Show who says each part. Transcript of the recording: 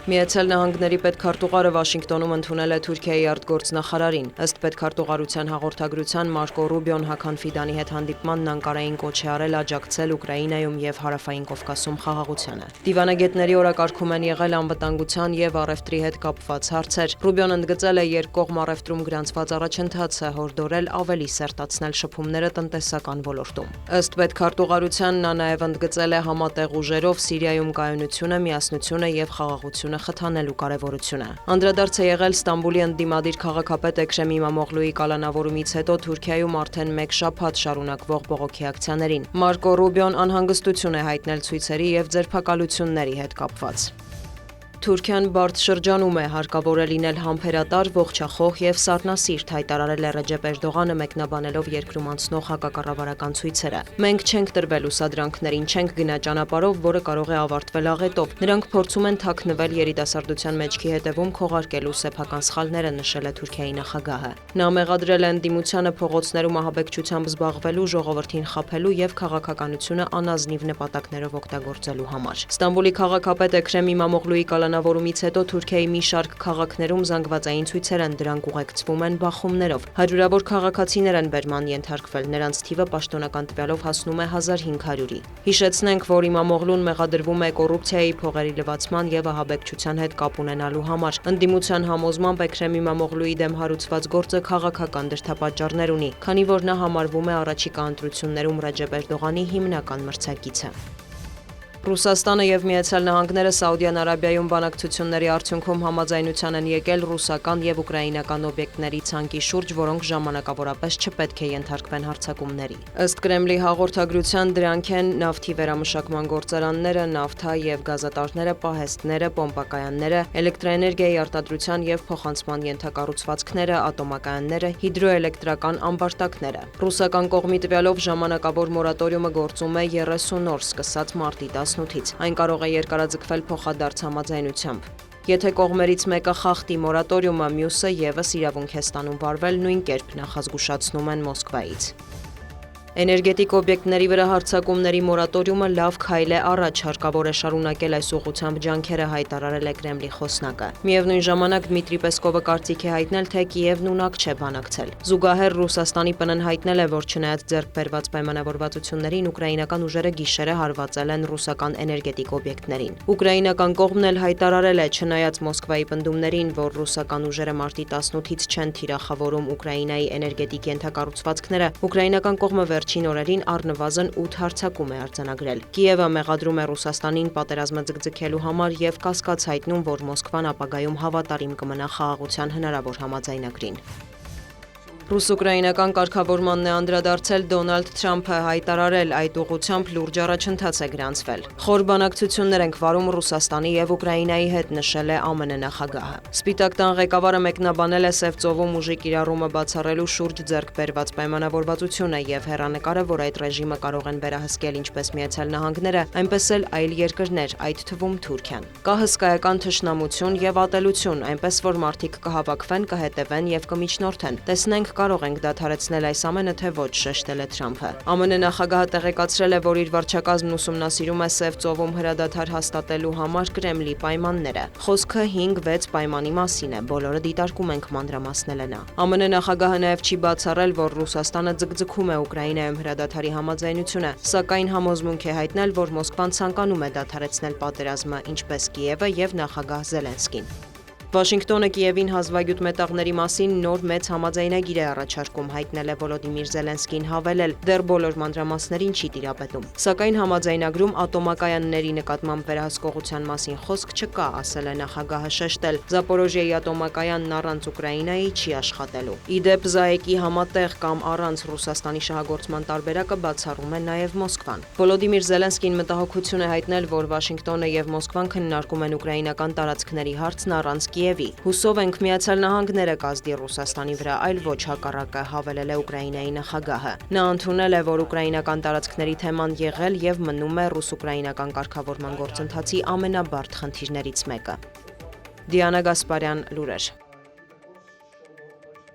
Speaker 1: Միացյալ Նահանգների պետքարտուղարը Վաշինգտոնում ընդունել է Թուրքիայի արտգործնախարարին։ Ըստ պետքարտուղարության հաղորդագրության Մարկո Ռուբիոն Հական Ֆիդանի հետ հանդիպմանն Անկարային կոչ է արել աջակցել Ուկրաինայում եւ Հարավային Կովկասում խաղաղությանը։ Դիվանագետների օրակարգում են եղել անվտանգության եւ առևտրի հետ կապված հարցեր։ Ռուբիոն ընդգծել է երկկողմ առևտրում գրանցված առաջընթացը հորդորել ավելի սերտացնել շփումները տնտեսական ոլորտում։ Ըստ պետքարտուղարության նա նաեւ ընդգծել է համատեղ ուժերով Սիրիայում կայունությունը, միասնությունը եւ խաղաղությունը խթանելու կարևորությունը։ Անդրադարձ է եղել Ստամբուլի ընդդիմադիր քաղաքապետ Էքրեմ Իմամօղլուի կալանավորումից հետո Թուրքիայում արդեն մեկ շաբաթ շարունակվող բողոքի ակցիաներին։ Մարկո Ռուբիոն անհանգստություն է հայտնել ցույցերի եւ ձերբակալությունների հետ կապված։ Թուրքիան բարդ շրջանում է, հարկավոր է լինել համբերատար, ողջախոհ եւ սառնասիրտ, հայտարարել է Ռեջեփ Էրդողանը մեկնաբանելով երկրում անցնող հակակառավարական ցույցերը։ Մենք չենք տրվել ուսադրանքներին, չենք գնա ճանապարհով, որը կարող է ավարտվել աղետով։ Նրանք փորձում են թաքնվել երիտասարդության մեջքի հետևում քողարկելու սեփական սխալները, նշել է Թուրքիայի նախագահը։ Նա մեղադրել է ընդդիմությանը փողոցներում ահաբեկչությամբ զբաղվելու, ժողովրդին խաբելու եւ քաղաքականությունը անազնիվ նպատակներով օգտագործելու համար։ Ստամբուլի քաղաքապետ Էքրեմ Իմամօղլուի կալանավորումից հետո Թուրքիայի մի շարք քաղաքներում զանգվածային ցույցեր են, դրանք ուղեկցվում են բախումներով։ Հարյուրավոր քաղաքացիներ են բերման ենթարկվել, նրանց թիվը պաշտոնական տվյալով հասնում է 1500-ի։ Հիշեցնենք, որ Իմամօղլուն մեղադրվում է կոռուպցիայի, փողերի լվացման եւ ահաբեկչության հետ կապ ունենալու համար։ Ընդդիմության համոզմամբ Էքրեմ Իմամօղլուի դեմ հարուցված գործը քաղաքական դրդապատճառներ ունի, քանի որ նա համարվում է առաջիկա ընտրություններում Ռեջեփ Էրդողանի հիմնական մրցակիցը։ Ռուսաստանը եւ Միացյալ Նահանգները Սաուդյան Արաբիայում բանակցությունների արդյունքում համաձայնության են եկել ռուսական եւ ուկրաինական օբյեկտների ցանկի շուրջ, որոնք ժամանակավորապես չպետք է ենթարկվեն հարձակումների։ Ըստ Կրեմլի հաղորդագրության դրանք են նավթի վերամշակման գործարանները, նավթա եւ գազատարները, պահեստները, պոմպակայանները, էլեկտրաէներգիայի արտադրության եւ փոխանցման ենթակառուցվածքները, ատոմակայանները, հիդրոէլեկտրական ամբարտակները։ Ռուսական կողմի տվյալով ժամանակավոր մորատորիումը գործում է 30 օր, սկսած մարտի 18-ից։ Այն կարող է երկարաձգվել փոխադարձ համաձայնությամբ։ Եթե կողմերից մեկը խախտի մորատորիումը, մյուսը եւս իրավունք է ստանում վարվել նույն կերպ, նախազգուշացնում են Մոսկվայից։ Էներգետիկ օբյեկտների վրա հարձակումների մորատորիումը լավ քայլ է առաջ, հարկավոր է շարունակել այս ուղղությամբ ջանքերը, հայտարարել է Կրեմլի խոսնակը։ Միևնույն ժամանակ Դմիտրի Պեսկովը կարծիք է հայտնել, թե Կիևն ունակ չէ բանակցել։ Զուգահեռ Ռուսաստանի ՊՆ-ն հայտնել է, որ չնայած ձեռք բերված պայմանավորվածություններին, ուկրաինական ուժերը գիշերը հարվածել են ռուսական էներգետիկ օբյեկտներին։ Ուկրաինական կողմն էլ հայտարարել է, չնայած Մոսկվայի պնդումներին, որ ռուսական ուժերը մարտի 18-ից չեն թիրախավորում Ուկրաինայի էներգետիկ ենթակառուցվածքները, ուկրաինական կողմը վերջին օրերին առնվազն 8 հարձակում է արձանագրել։ Կիևը մեղադրում է Ռուսաստանին պատերազմը ձգձգելու համար եւ կասկած հայտնում, որ Մոսկվան ապագայում հավատարիմ կմնա խաղաղության հնարավոր համաձայնագրին։ Ռուս-ուկրաինական կարգավորմանն է անդրադարձել Դոնալդ Թրամփը, հայտարարել այդ ուղղությամբ լուրջ առաջընթաց է գրանցվել։ Խոր բանակցություններ ենք վարում Ռուսաստանի եւ Ուկրաինայի հետ, նշել է ԱՄՆ նախագահը։ Սպիտակ տան ղեկավարը մեկնաբանել է Սև ծովում ուժի կիրառումը բացառելու շուրջ ձեռք բերված պայմանավորվածությունը եւ հեռանկարը, որ այդ ռեժիմը կարող են վերահսկել ինչպես Միացյալ Նահանգները, այնպես էլ այլ երկրներ, այդ թվում Թուրքիան։ Կա հսկայական թշնամություն եւ ատելություն, այնպես որ մարդիկ կհավաքվեն, կհետևեն եւ կմիջնորդեն։ Տեսնենք կարող ենք դադարեցնել այս ամենը, թե ոչ, շեշտել է Թրամփը։ ԱՄՆ նախագահը տեղեկացրել է, որ իր վարչակազմն ուսումնասիրում է Սև ծովում հրադադար հաստատելու համար Կրեմլի պայմանները։ Խոսքը 5-6 պայմանի մասին է, բոլորը դիտարկում ենք, մանրամասնել է նա։ ԱՄՆ նախագահը նաև չի բացառել, որ Ռուսաստանը ձգձգում է Ուկրաինայում հրադադարի համաձայնությունը, սակայն համոզմունք է հայտնել, որ Մոսկվան ցանկանում է դադարեցնել պատերազմը, ինչպես Կիևը եւ նախագահ Զելենսկին։ Վաշինգտոնը Կիևին հազվագյուտ մետաղների մասին նոր մեծ համաձայնագիր է առաջարկում, հայտնել է Վոլոդիմիր Զելենսկին, հավելել, դեռ բոլոր մանրամասներին չի տիրապետում։ Սակայն համաձայնագրում ատոմակայանների նկատմամբ վերահսկողության մասին խոսք չկա, ասել է նախագահը, շեշտել, Զապորոժիայի ատոմակայանն առանց Ուկրաինայի չի աշխատելու։ Իդեպ ԶԱԵԿ-ի համատեղ կամ առանց Ռուսաստանի շահագործման տարբերակը բացառում է նաև Մոսկվան։ Վոլոդիմիր Զելենսկին մտահոգություն է հայտնել, որ Վաշինգտոնը եւ Մոսկվան քննարկում են ուկրաինական տարածքների հարցն առանց Կիևի։ Հուսով ենք Միացյալ Նահանգները կազդի Ռուսաստանի վրա, այլ ոչ հակառակը, հավելել է Ուկրաինայի նախագահը։ Նա ընդունել է, որ ուկրաինական տարածքների թեման եղել եւ մնում է ռուս-ուկրաինական կարգավորման գործընթացի ամենաբարդ խնդիրներից մեկը։ Դիանա Գասպարյան, լուրեր։